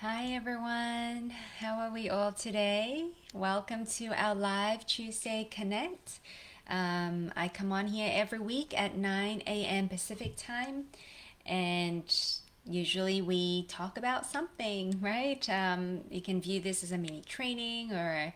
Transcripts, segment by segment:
Hi everyone, how are we all today? Welcome to our live Tuesday Connect. I come on here every week at 9 a.m. Pacific time, and usually we talk about something, right? You can view this as a mini training or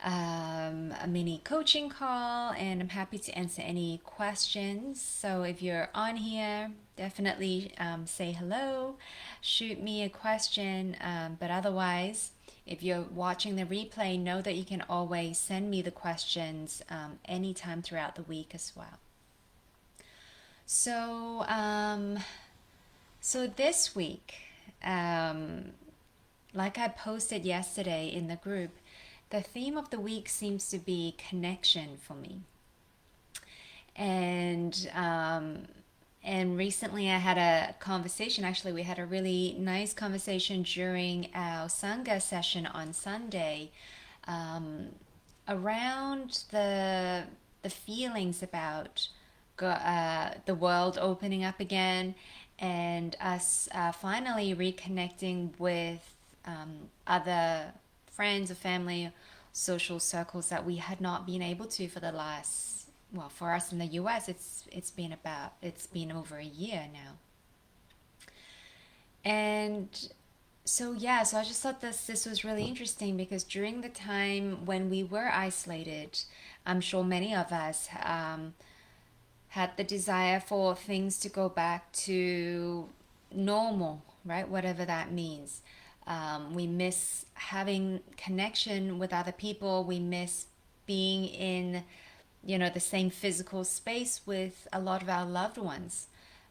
a mini coaching call, and I'm happy to answer any questions. So if you're on here, definitely say hello, shoot me a question. But otherwise, if you're watching the replay, know that you can always send me the questions anytime throughout the week as well. So, um, so this week, um, like I posted yesterday in the group, the theme of the week seems to be connection for me. And and recently I had a conversation. Actually, we had a really nice conversation during our Sangha session on Sunday um, around the feelings about the world opening up again and us finally reconnecting with other friends or family, social circles that we had not been able to for the last, well, for us in the US, it's been over a year now. And so I just thought this was really interesting because during the time when we were isolated, I'm sure many of us had the desire for things to go back to normal, right? Whatever that means. We miss having connection with other people. We miss being in, the same physical space with a lot of our loved ones,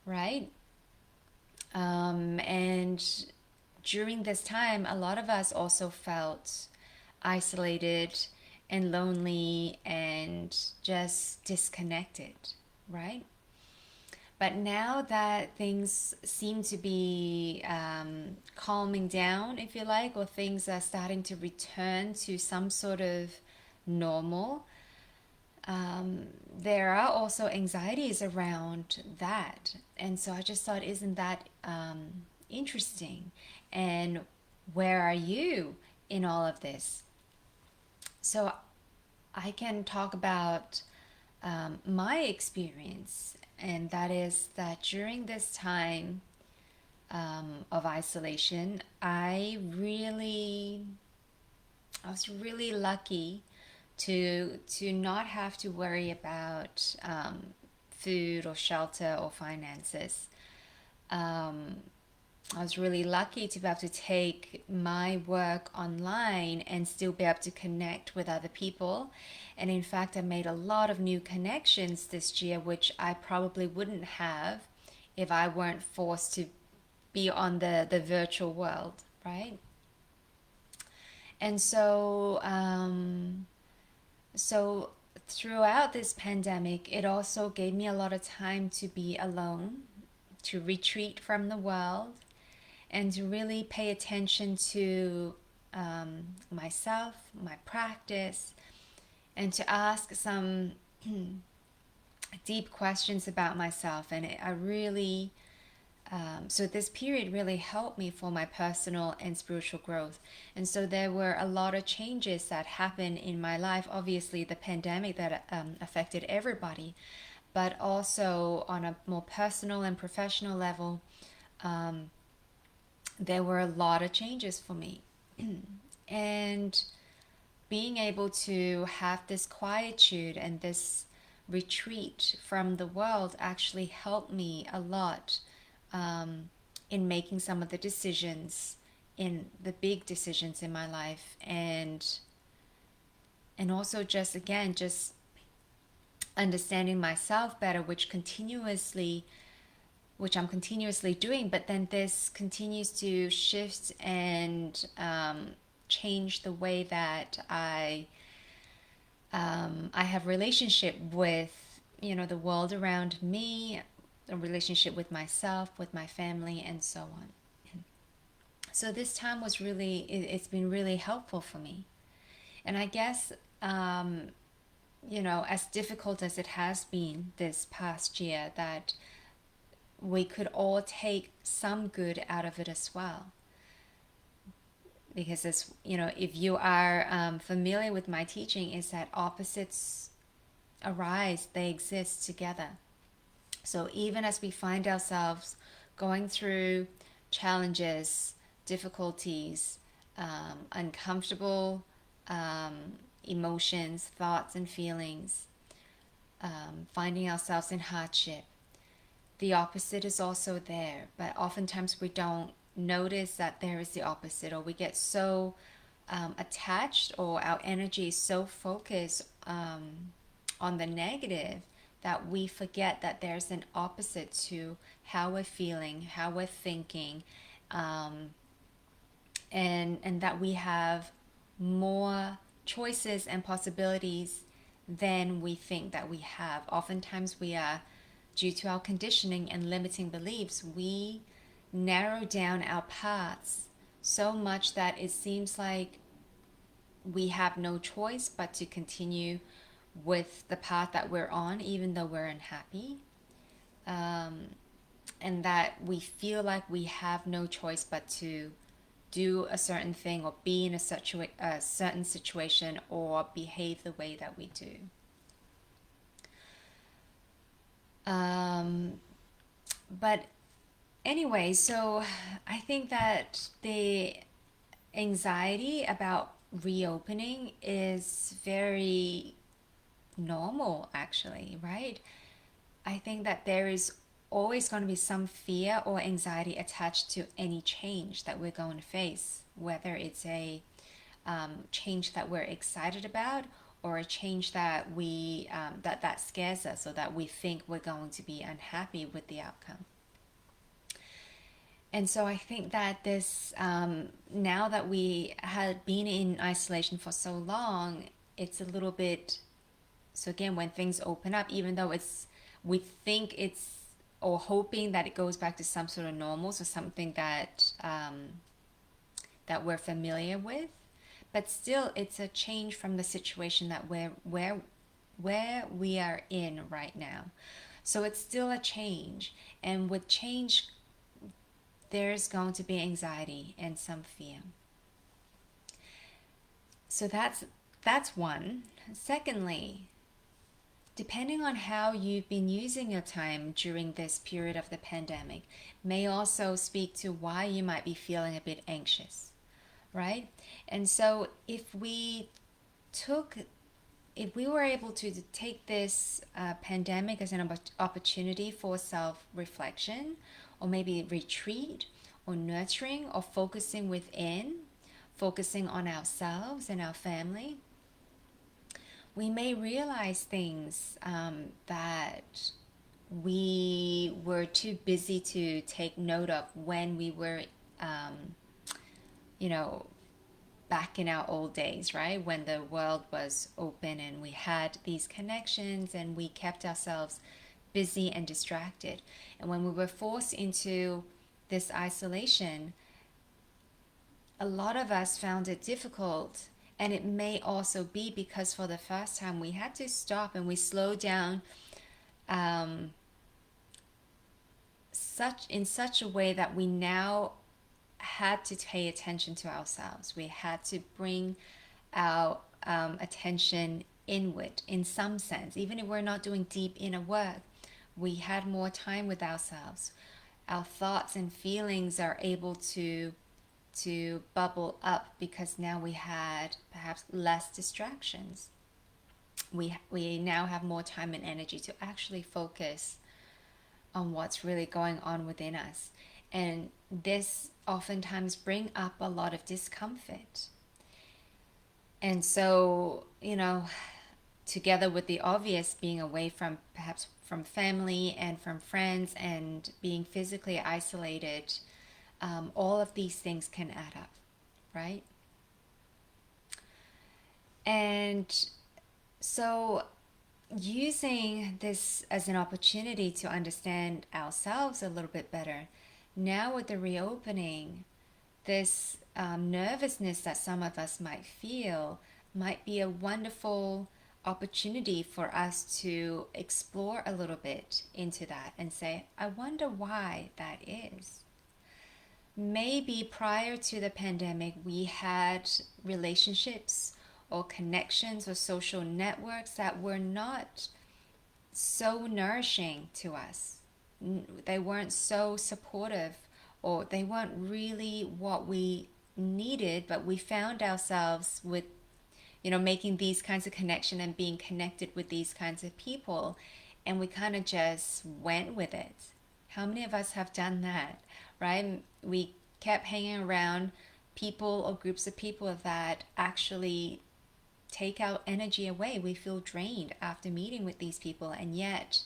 right? And during this time, a lot of us also felt isolated and lonely and just disconnected, right? But now that things seem to be calming down, if you like, or things are starting to return to some sort of normal, there are also anxieties around that. And so I just thought, isn't that interesting? And where are you in all of this? So I can talk about my experience, and that is that during this time of isolation, I was really lucky to not have to worry about food or shelter or finances. Um, I was really lucky to be able to take my work online and still be able to connect with other people. And in fact, I made a lot of new connections this year, which I probably wouldn't have if I weren't forced to be on the virtual world, right? And so throughout this pandemic, it also gave me a lot of time to be alone, to retreat from the world, and to really pay attention to myself, my practice, and to ask some deep questions about myself. And I really, so this period really helped me for my personal and spiritual growth. And so there were a lot of changes that happened in my life. Obviously, the pandemic that affected everybody, but also on a more personal and professional level, there were a lot of changes for me. And being able to have this quietude and this retreat from the world actually helped me a lot um, in making some of the decisions, in the big decisions in my life, and also just again just understanding myself better, which I'm continuously doing, but then this continues to shift and change the way that I have relationship with the world around me, a relationship with myself, with my family, and so on. So this time was it's been really helpful for me, and I guess as difficult as it has been this past year, that we could all take some good out of it as well. because it's, if you are familiar with my teaching, is that opposites arise, they exist together. So even as we find ourselves going through challenges, difficulties, uncomfortable um, emotions, thoughts, and feelings, finding ourselves in hardship, the opposite is also there. But oftentimes we don't notice that there is the opposite, or we get so attached, or our energy is so focused on the negative that we forget that there's an opposite to how we're feeling, how we're thinking, um, and that we have more choices and possibilities than we think that we have. Oftentimes we are, due to our conditioning and limiting beliefs, we narrow down our paths so much that it seems like we have no choice but to continue with the path that we're on, even though we're unhappy. Um, and that we feel like we have no choice but to do a certain thing, or be in a certain situation, or behave the way that we do. Um, but anyway, so I think that the anxiety about reopening is very normal, actually, right? I think that there is always going to be some fear or anxiety attached to any change that we're going to face, whether it's a change that we're excited about, or a change that that scares us, or that we think we're going to be unhappy with the outcome. And so I think that this, now that we had been in isolation for so long, it's a little bit, so again, when things open up, even though we think it's, or hoping that it goes back to some sort of normal, so something that we're familiar with, but still it's a change from the situation that where we are in right now. So it's still a change, and with change there's going to be anxiety and some fear. So that's one. Secondly, depending on how you've been using your time during this period of the pandemic, may also speak to why you might be feeling a bit anxious, right? And so took if we were able to take this pandemic as an opportunity for self-reflection, or maybe retreat, or nurturing, or focusing within, focusing on ourselves and our family, we may realize things that we were too busy to take note of when we were, um, you know, back in our old days, right? When the world was open and we had these connections and we kept ourselves busy and distracted. And when we were forced into this isolation, a lot of us found it difficult. And it may also be because for the first time we had to stop and we slowed down, um, such a way that we now had to pay attention to ourselves. We had to bring our attention inward in some sense. Even if we're not doing deep inner work, we had more time with ourselves. Our thoughts and feelings are able to bubble up because now we had perhaps less distractions. We now have more time and energy to actually focus on what's really going on within us. And this oftentimes bring up a lot of discomfort. And so, together with the obvious, being away from perhaps from family and from friends and being physically isolated, all of these things can add up, right? And so using this as an opportunity to understand ourselves a little bit better, now with the reopening, this nervousness that some of us might feel might be a wonderful opportunity for us to explore a little bit into that and say, I wonder why that is. maybe prior to the pandemic, we had relationships or connections or social networks that were not so nourishing to us. They weren't so supportive, or they weren't really what we needed, but we found ourselves with, making these kinds of connection and being connected with these kinds of people, and we kind of just went with it. How many of us have done that, right? We kept hanging around people or groups of people that actually take our energy away. We feel drained after meeting with these people, and yet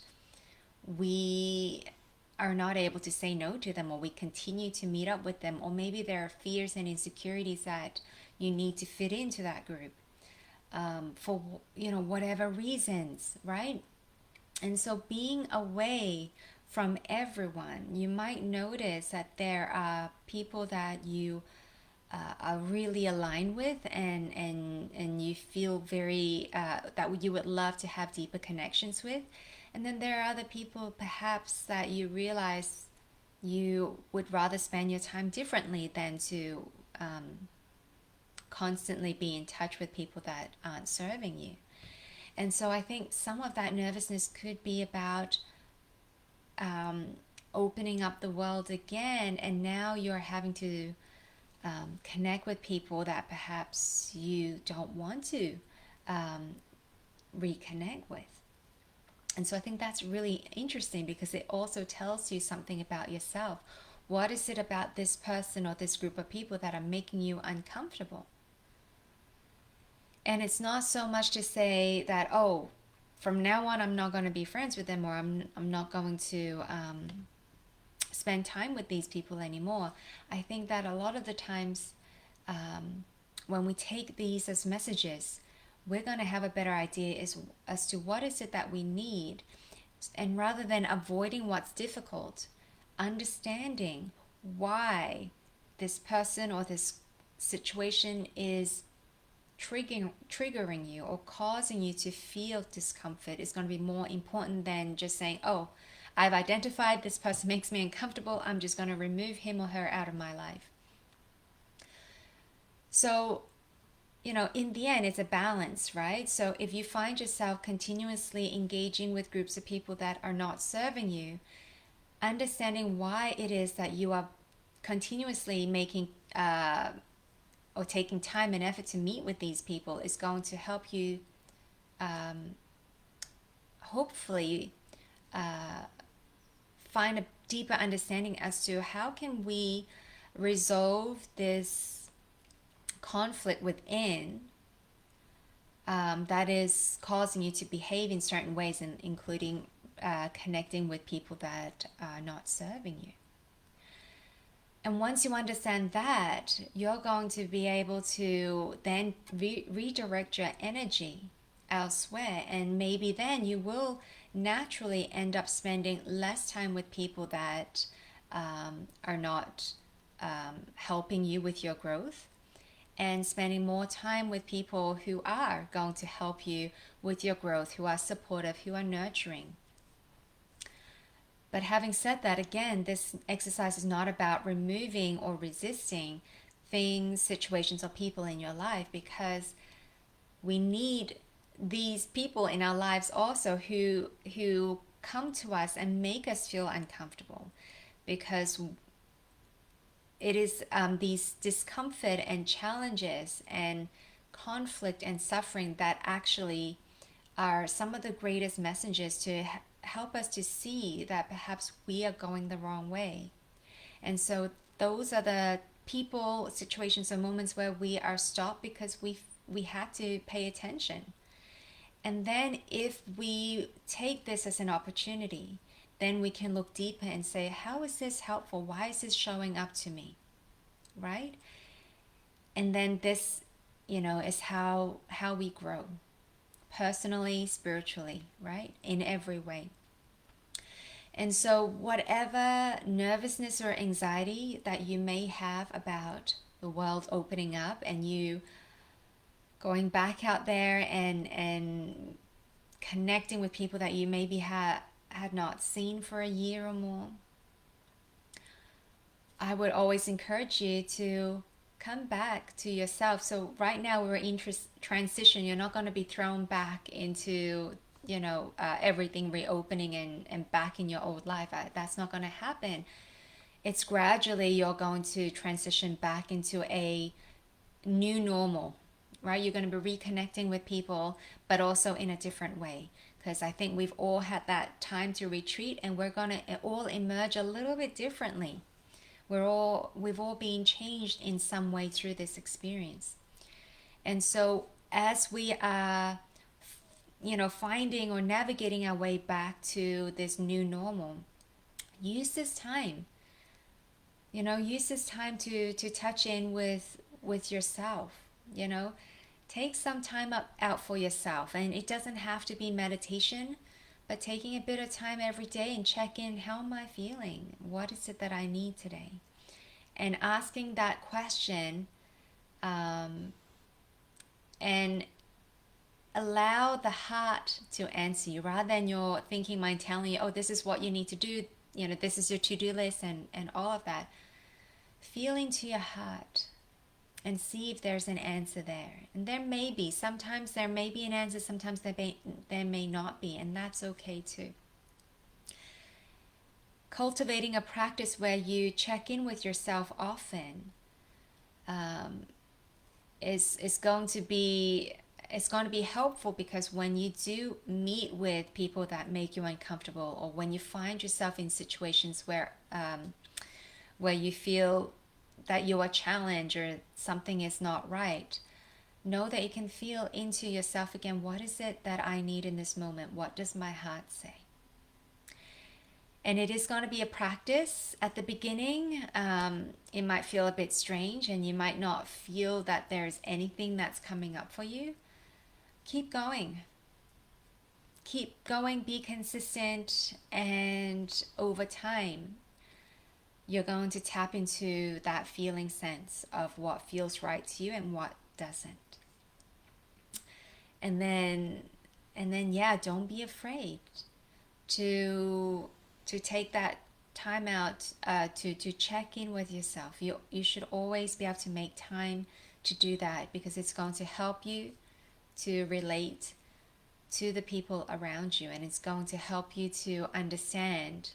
we are not able to say no to them, or we continue to meet up with them, or maybe there are fears and insecurities that you need to fit into that group, for whatever reasons, right? And so being away from everyone, you might notice that there are people that you are really aligned with, and you feel very that you would love to have deeper connections with. And then there are other people perhaps that you realize you would rather spend your time differently than to constantly be in touch with people that aren't serving you. And so I think some of that nervousness could be about opening up the world again, and now you're having to connect with people that perhaps you don't want to reconnect with. And so I think that's really interesting, because it also tells you something about yourself. What is it about this person or this group of people that are making you uncomfortable? And it's not so much to say that, oh, from now on I'm not going to be friends with them, or I'm not going to spend time with these people anymore. I think that a lot of the times, when we take these as messages, we're going to have a better idea as to what is it that we need. And rather than avoiding what's difficult, understanding why this person or this situation is triggering you or causing you to feel discomfort is going to be more important than just saying, oh, I've identified this person makes me uncomfortable, I'm just going to remove him or her out of my life. So, in the end, it's a balance, right? So if you find yourself continuously engaging with groups of people that are not serving you, understanding why it is that you are continuously making or taking time and effort to meet with these people is going to help you hopefully find a deeper understanding as to how can we resolve this conflict within, that is causing you to behave in certain ways, and including connecting with people that are not serving you. And once you understand that, you're going to be able to then redirect your energy elsewhere. And maybe then you will naturally end up spending less time with people that are not helping you with your growth, and spending more time with people who are going to help you with your growth, who are supportive, who are nurturing. But having said that, again, this exercise is not about removing or resisting things, situations, or people in your life, because we need these people in our lives also who come to us and make us feel uncomfortable, because it is these discomfort and challenges and conflict and suffering that actually are some of the greatest messengers to help us to see that perhaps we are going the wrong way. And so those are the people, situations, or moments where we are stopped because we had to pay attention. And then if we take this as an opportunity, then we can look deeper and say, how is this helpful? Why is this showing up to me? Right? And then this, is how we grow personally, spiritually, right? In every way. And so whatever nervousness or anxiety that you may have about the world opening up and you going back out there and connecting with people that you maybe had not seen for a year or more, I would always encourage you to come back to yourself. So right now we're in transition. You're not going to be thrown back into, everything reopening and back in your old life. That's not going to happen. It's gradually you're going to transition back into a new normal, right? You're going to be reconnecting with people, but also in a different way. Because I think we've all had that time to retreat, and we're going to all emerge a little bit differently. We've all been changed in some way through this experience. And so as we are, finding or navigating our way back to this new normal, use this time. Use this time to touch in with yourself. You know, take some time out for yourself, and it doesn't have to be meditation, but taking a bit of time every day and check in. How am I feeling? What is it that I need today? And asking that question, and allow the heart to answer you rather than your thinking mind telling you, oh, this is what you need to do, this is your to-do list, and all of that. Feel into your heart and see if there's an answer there. And there may be. Sometimes there may be an answer, sometimes there may not be, and that's okay too. Cultivating a practice where you check in with yourself often is going to be helpful, because when you do meet with people that make you uncomfortable, or when you find yourself in situations where you feel that you are challenged or something is not right, know that you can feel into yourself again. What is it that I need in this moment? What does my heart say? And it is going to be a practice at the beginning. It might feel a bit strange, and you might not feel that there's anything that's coming up for you. Keep going. Keep going, be consistent, and over time, you're going to tap into that feeling sense of what feels right to you and what doesn't. And then yeah, don't be afraid to take that time out to check in with yourself. You should always be able to make time to do that, because it's going to help you to relate to the people around you, and it's going to help you to understand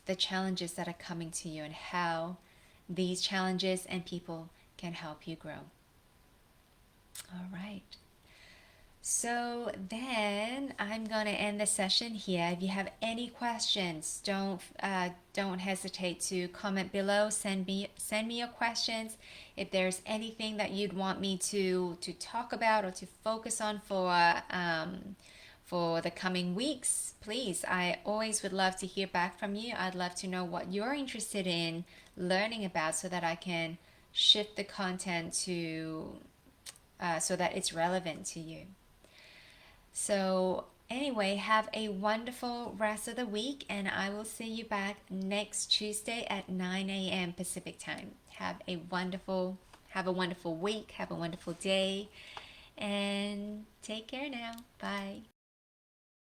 the challenges that are coming to you and how these challenges and people can help you grow. All right. So then I'm going to end the session here. If you have any questions, don't hesitate to comment below. Send me your questions. If there's anything that you'd want me to talk about or to focus on for the coming weeks, please. I always would love to hear back from you. I'd love to know what you're interested in learning about, so that I can shift the content to so that it's relevant to you. So anyway, have a wonderful rest of the week, and I will see you back next Tuesday at 9 a.m. Pacific time. Have a wonderful week, have a wonderful day, and take care now. Bye.